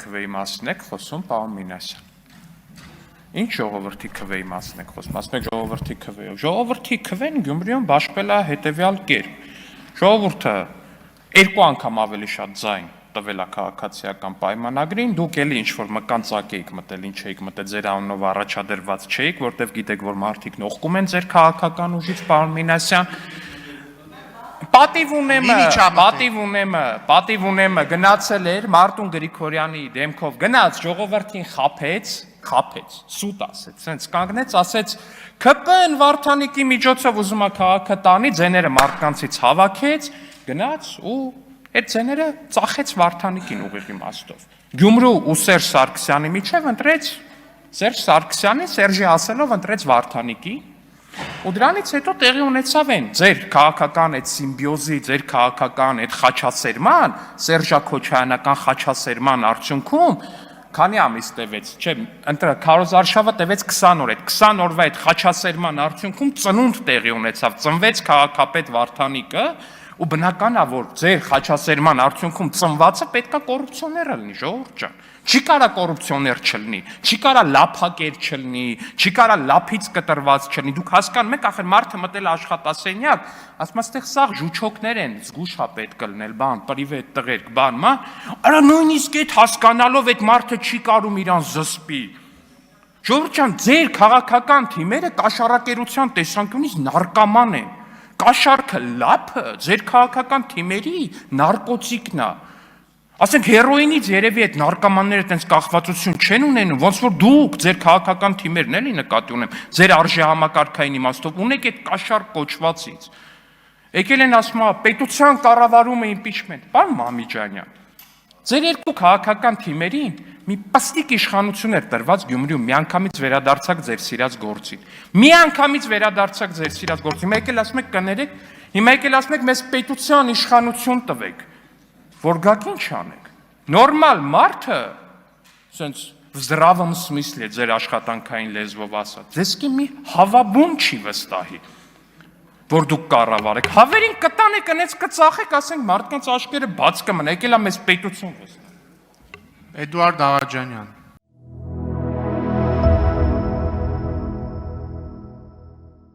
քվեի մասին եք խոսում, պարոն Մինասյան։ Ինչ ժողովրդի քվեի մասին եք խոսում, ասում եք ժողովրդի քվեով։ Ժողովրդի քվեն Գյումրիում բաշխվել է հետևյալ կերպ։ Ժողովուրդը 2 անգամ ավելի շատ ձայն տվել է քաղաքացիական պայմանագրին, դուք էլի ինչ-որ մկանցակ էիք մտել, ինչ էիք մտել, ձեր անունով առաջադրված չէիք, որտեվ գիտեք, որ մարդիկ նողկում են ձեր քաղաքական ուժից, պարոն Մինասյան։ Պատիվ ունեմը գնացել էր Մարտուն Գրիգորյանի դեմքով գնաց ժողովրդին խափեց, սուտ ասեց, սենց կանգնեց, ասեց ԿՊ-ն Վարդանիկի միջոցով ուզում է քաղաքը տանի, ձեները մարդկանցից հավաքեց, գնաց ու այդ ձեները ծախեց Վարդանիկին ուղիղ իմաստով։ Գյումրու ու Սերժ Սարգսյանի միջև ընտրեց Սերժ Սարգսյանի, Սերժի ասելով ընտրեց Վարդանիկի։ Ու դրանից հետո տեղի ունեցավ են ձեր քաղաքական այդ սիմբիոզի, ձեր քաղաքական այդ խաչասերման, Սերժա-Քոչարյանական խաչասերման արդյունքում քանի ամիս տևեց, չէ, քարոզարշավը տևեց 20 օր, այդ 20 օրվա այդ խաչասերման արդյունքում ծնունդ տեղի ունեցավ, ծնվեց քաղաքապետ Վարդանիկը, ու բնական է, որ ձեր խաչասերման արդյունքում ծնվածը պետքա կոռուպցիոներ լինի, ժողովուրդ ջան։ Չի կարա կոռուպցիոներ չլինի, չի կարա լափակեր չլինի, չի կարա լափից կտրված չլինի։ Դուք հասկանում եք, ախր մարդը մտել աշխատասենյակ, ասում աստեղ սաղ ժուչոկներ են, զգուշ է պետք կլնել, բան, պրիվետ տղերք, բան, մա։ Արա նույնիսկ այդ հասկանալով այդ մարդը չի կարում իրան զսպի։ Ժողովուրդ ջան, ձեր քաղաքական թիմերը կաշառակերության տեսանկյունից նարկոման են։ Կաշառքը լափը ձեր քաղաքական թիմերի նարկոտիկն է։ Ասենք հերոինից երևի այդ նարկոմանները այդպես կախվածություն չեն ունենում, ոնց որ դուք ձեր քաղաքական թիմերն էլի նկատի ունեմ, ձեր արժեհամակարգային իմաստով ունեք այդ կաշառ կոչվածից։ Եկել են ասում, պետության կառավարումը իմպիչմենտ, պարոն Մամիջանյան։ Ձեր երկու քաղաքական թիմերին մի պստիկ իշխանություն էր տրված Գյումրիում, միանգամից վերադարձակ ձեր սիրած գործին։ Միանգամից վերադարձակ ձեր սիրած գործին։ Հիմա եկել ասում եք կներեք, հիմա եկել ասում եք մեզ պետության իշխանություն տվեք, որ գաք ինչ անեք։ Նորմալ մարդը, ասենց վզդրավում սմիսլի ձեր աշխատանքային լեզվով ասած, ձեզ կի մի հավաբուն չի վստահի, որ դուք կառավարեք։ Հավերին կտանեք, ընեց կծախեք, ասենք մարդկանց աչքերը բաց կմնա, եկել է մեզ պետություն վստահ։ Էդուարդ Աղաջանյան